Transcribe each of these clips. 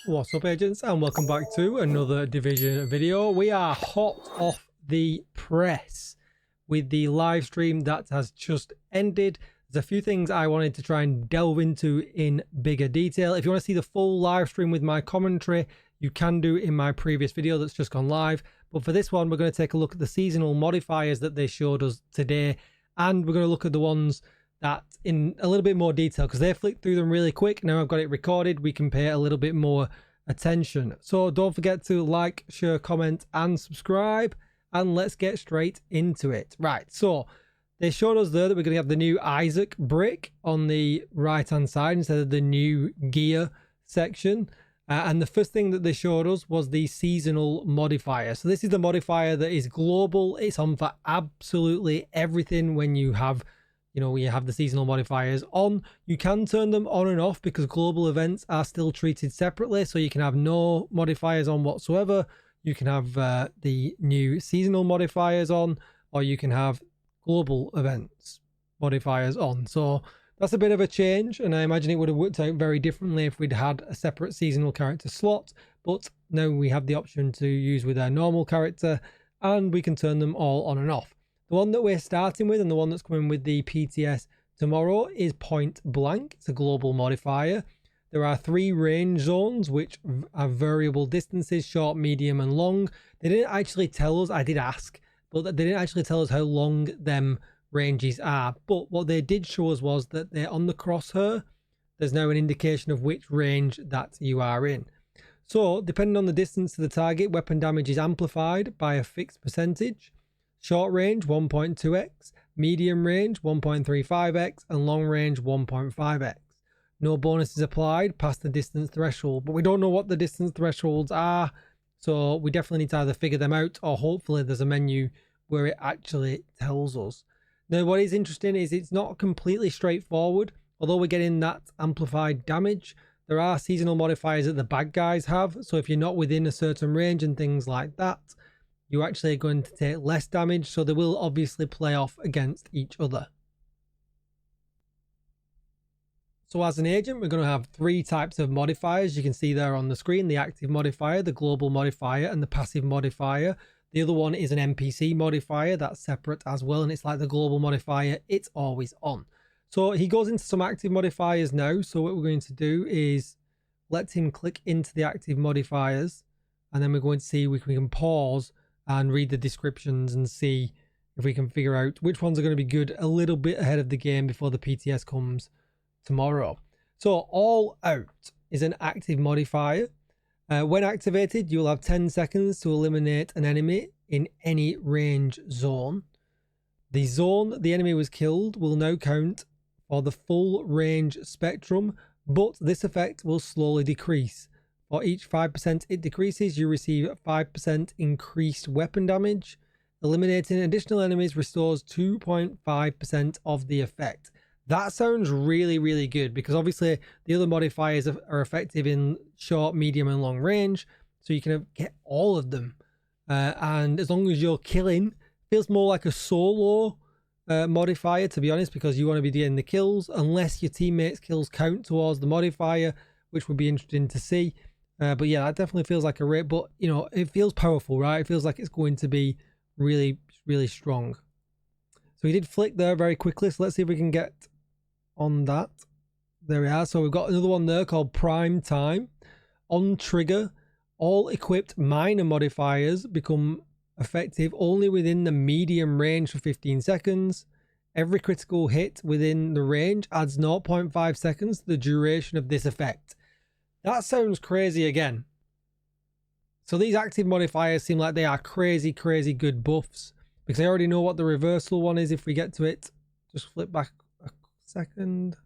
What's up, agents, and welcome back to another Division video. We are hot off the press with the live stream that has just ended. There's a few things I wanted to try and delve into in bigger detail. If you want to see the full live stream with my commentary, you can do in my previous video that's just gone live. But for this one, we're going to take a look at the seasonal modifiers that they showed us today, and we're going to look at the ones that in a little bit more detail because they flicked through them really quick. Now I've got it recorded, we can pay a little bit more attention. So don't forget to like, share, comment and subscribe, and let's get straight into it. Right, so they showed us there that we're going to have the new Isaac brick on the right hand side instead of the new gear section. And the first thing that they showed us was the seasonal modifier. So this is the modifier that is global. It's on for absolutely everything. When you have the seasonal modifiers on, you can turn them on and off because global events are still treated separately. So you can have no modifiers on whatsoever. You can have the new seasonal modifiers on, or you can have global events modifiers on. So that's a bit of a change, and I imagine it would have worked out very differently if we'd had a separate seasonal character slot. But now we have the option to use with our normal character, and we can turn them all on and off. The one that we're starting with and the one that's coming with the PTS tomorrow is Point Blank. It's a global modifier. There are 3 range zones which are variable distances: short, medium and long. They didn't actually tell us, I did ask, but they didn't actually tell us how long them ranges are. But what they did show us was that they're on the crosshair. There's now an indication of which range that you are in. So depending on the distance to the target, weapon damage is amplified by a fixed percentage. Short range 1.2x, medium range 1.35x, and long range 1.5x. No bonuses applied past the distance threshold, but we don't know what the distance thresholds are, so we definitely need to either figure them out, or hopefully there's a menu where it actually tells us. Now what is interesting is it's not completely straightforward. Although we're getting that amplified damage, there are seasonal modifiers that the bad guys have, so if you're not within a certain range and things like that, you're actually going to take less damage, so they will obviously play off against each other. So as an agent, we're going to have 3 types of modifiers. You can see there on the screen: the active modifier, the global modifier, and the passive modifier. The other one is an NPC modifier that's separate as well, and it's like the global modifier, it's always on. So he goes into some active modifiers now. So what we're going to do is let him click into the active modifiers, and then we're going to see if we can pause and read the descriptions and see if we can figure out which ones are going to be good a little bit ahead of the game before the PTS comes tomorrow. So All Out is an active modifier. When activated, you'll have 10 seconds to eliminate an enemy in any range zone. The zone the enemy was killed will now count for the full range spectrum, but this effect will slowly decrease. For each 5% it decreases, you receive 5% increased weapon damage. Eliminating additional enemies restores 2.5% of the effect. That sounds really, really good, because obviously the other modifiers are effective in short, medium and long range, so you can get all of them. And as long as you're killing, feels more like a solo modifier, to be honest, because you want to be getting the kills, unless your teammates' kills count towards the modifier, which would be interesting to see. But yeah, that definitely feels like a rate, but you know, it feels powerful, right? It feels like it's going to be really, really strong. So he did flick there very quickly, so let's see if we can get on that. There we are. So we've got another one there called Prime Time. On trigger, all equipped minor modifiers become effective only within the medium range for 15 seconds. Every critical hit within the range adds 0.5 seconds to the duration of this effect. That sounds crazy again. So these active modifiers seem like they are crazy, crazy good buffs, because I already know what the reversal one is if we get to it. Just flip back a second.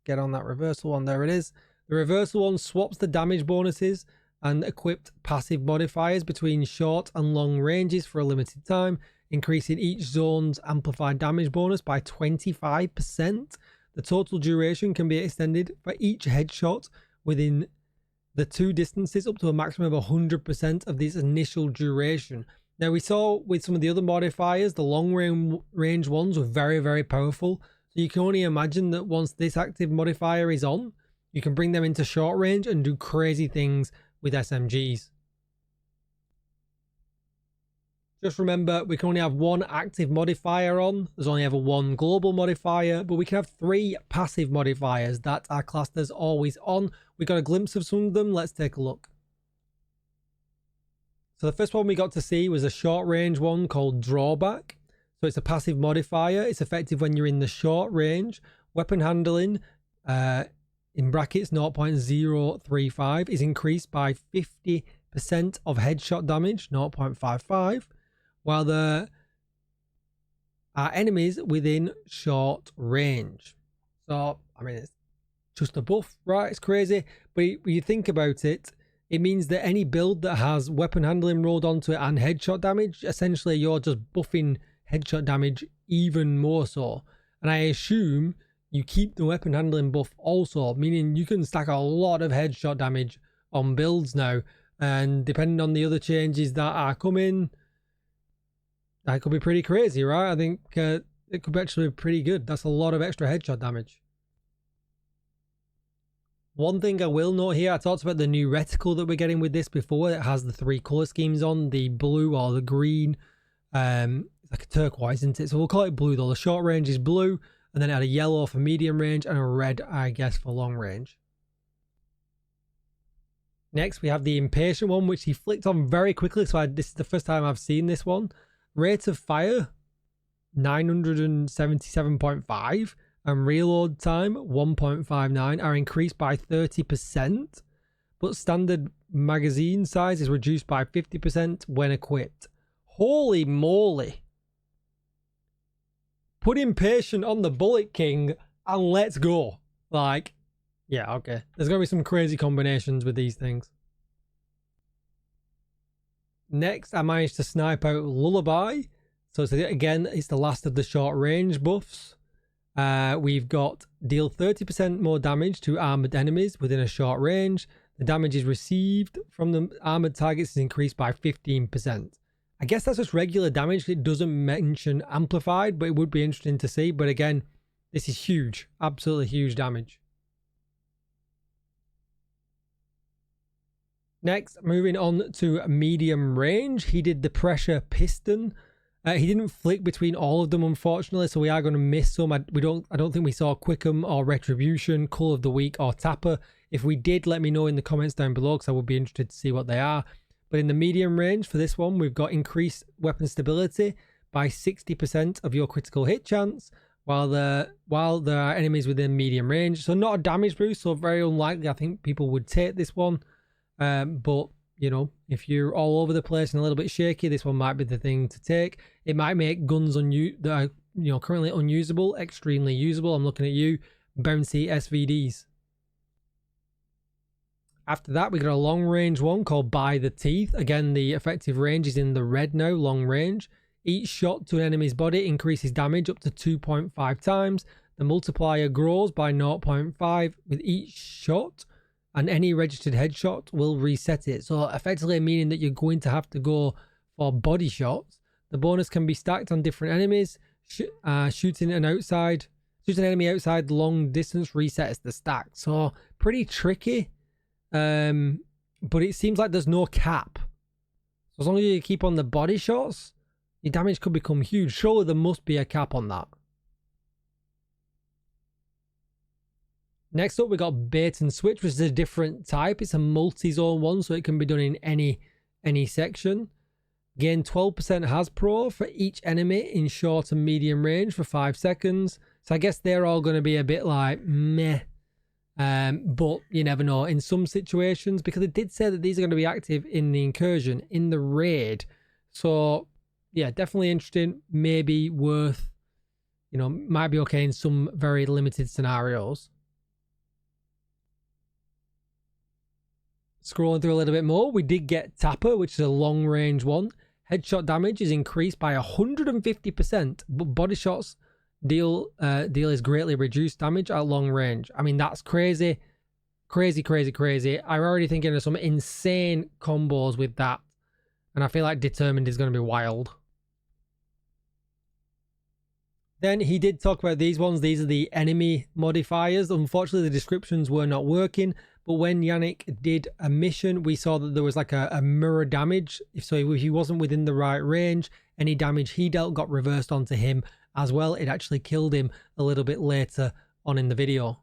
Get on that reversal one. There it is. The reversal one swaps the damage bonuses and equipped passive modifiers between short and long ranges for a limited time, increasing each zone's amplified damage bonus by 25%. The total duration can be extended for each headshot within the 2 distances up to a maximum of 100% of this initial duration. Now, we saw with some of the other modifiers, the long range ones were very, very powerful. So you can only imagine that once this active modifier is on, you can bring them into short range and do crazy things with SMGs. Just remember, we can only have one active modifier on. There's only ever one global modifier, but we can have 3 passive modifiers that are classed as always on. We got a glimpse of some of them. Let's take a look. So the first one we got to see was a short range one called Drawback. So it's a passive modifier. It's effective when you're in the short range. Weapon handling, in brackets 0.035, is increased by 50% of headshot damage, 0.55. While there are enemies within short range. So, I mean, it's just a buff, right? It's crazy. But when you think about it, it means that any build that has weapon handling rolled onto it and headshot damage, essentially you're just buffing headshot damage even more so. And I assume you keep the weapon handling buff also, meaning you can stack a lot of headshot damage on builds now. And depending on the other changes that are coming, that could be pretty crazy, right? I think it could actually be pretty good. That's a lot of extra headshot damage. One thing I will note here, I talked about the new reticle that we're getting with this before. It has the 3 color schemes on, the blue or the green. It's like a turquoise, isn't it? So we'll call it blue though. The short range is blue, and then it had a yellow for medium range and a red, I guess, for long range. Next, we have the impatient one, which he flicked on very quickly. So this is the first time I've seen this one. Rate of fire, 977.5, and reload time, 1.59, are increased by 30%, but standard magazine size is reduced by 50% when equipped. Holy moly. Put impatient on the Bullet King and let's go. Like, yeah, okay. There's going to be some crazy combinations with these things. Next, I managed to snipe out Lullaby. So again, it's the last of the short range buffs. We've got deal 30% more damage to armored enemies within a short range. The damage is received from the armored targets is increased by 15%. I guess that's just regular damage. It doesn't mention amplified, but it would be interesting to see. But again, this is huge, absolutely huge damage. Next, moving on to medium range, he did the pressure piston. He didn't flick between all of them, unfortunately, so we are going to miss some. I don't think we saw Quickum or Retribution, Call of the Week or Tapper. If we did, let me know in the comments down below, because I would be interested to see what they are. But in the medium range for this one, we've got increased weapon stability by 60% of your critical hit chance, while there are enemies within medium range. So not a damage boost, so very unlikely I think people would take this one. But, you know, if you're all over the place and a little bit shaky, this one might be the thing to take. It might make guns that are, you know, currently unusable extremely usable. I'm looking at you, bouncy SVDs. After that, we got a long range one called By the Teeth. Again, the effective range is in the red now, long range. Each shot to an enemy's body increases damage up to 2.5 times. The multiplier grows by 0.5 with each shot, and any registered headshot will reset it. So effectively meaning that you're going to have to go for body shots. The bonus can be stacked on different enemies. Shooting an enemy outside long distance resets the stack. So pretty tricky. But it seems like there's no cap. So as long as you keep on the body shots, your damage could become huge. Surely there must be a cap on that. Next up, we got Bait and Switch, which is a different type. It's a multi-zone one, so it can be done in any section. Gain 12% Has-Pro for each enemy in short and medium range for 5 seconds. So I guess they're all going to be a bit like meh. But you never know in some situations, because it did say that these are going to be active in the incursion, in the raid. So yeah, definitely interesting. Maybe worth, you know, might be okay in some very limited scenarios. Scrolling through a little bit more, we did get Tapper, which is a long range one. Headshot damage is increased by 150%, but body shots deal is greatly reduced damage at long range. I mean, that's crazy. Crazy. I'm already thinking of some insane combos with that. And I feel like Determined is going to be wild. Then he did talk about these ones. These are the enemy modifiers. Unfortunately, the descriptions were not working. But when Yannick did a mission, we saw that there was like a mirror damage. If he wasn't within the right range, any damage he dealt got reversed onto him as well. It actually killed him a little bit later on in the video.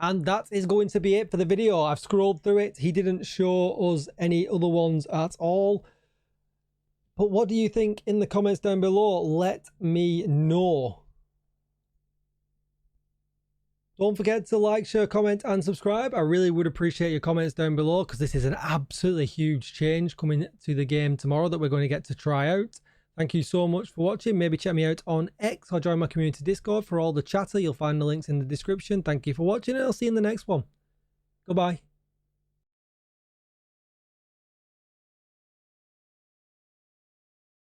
And that is going to be it for the video. I've scrolled through it. He didn't show us any other ones at all. But what do you think in the comments down below? Let me know. Don't forget to like, share, comment, and subscribe. I really would appreciate your comments down below, because this is an absolutely huge change coming to the game tomorrow that we're going to get to try out. Thank you so much for watching. Maybe check me out on X or join my community Discord for all the chatter. You'll find the links in the description. Thank you for watching, and I'll see you in the next one. Goodbye.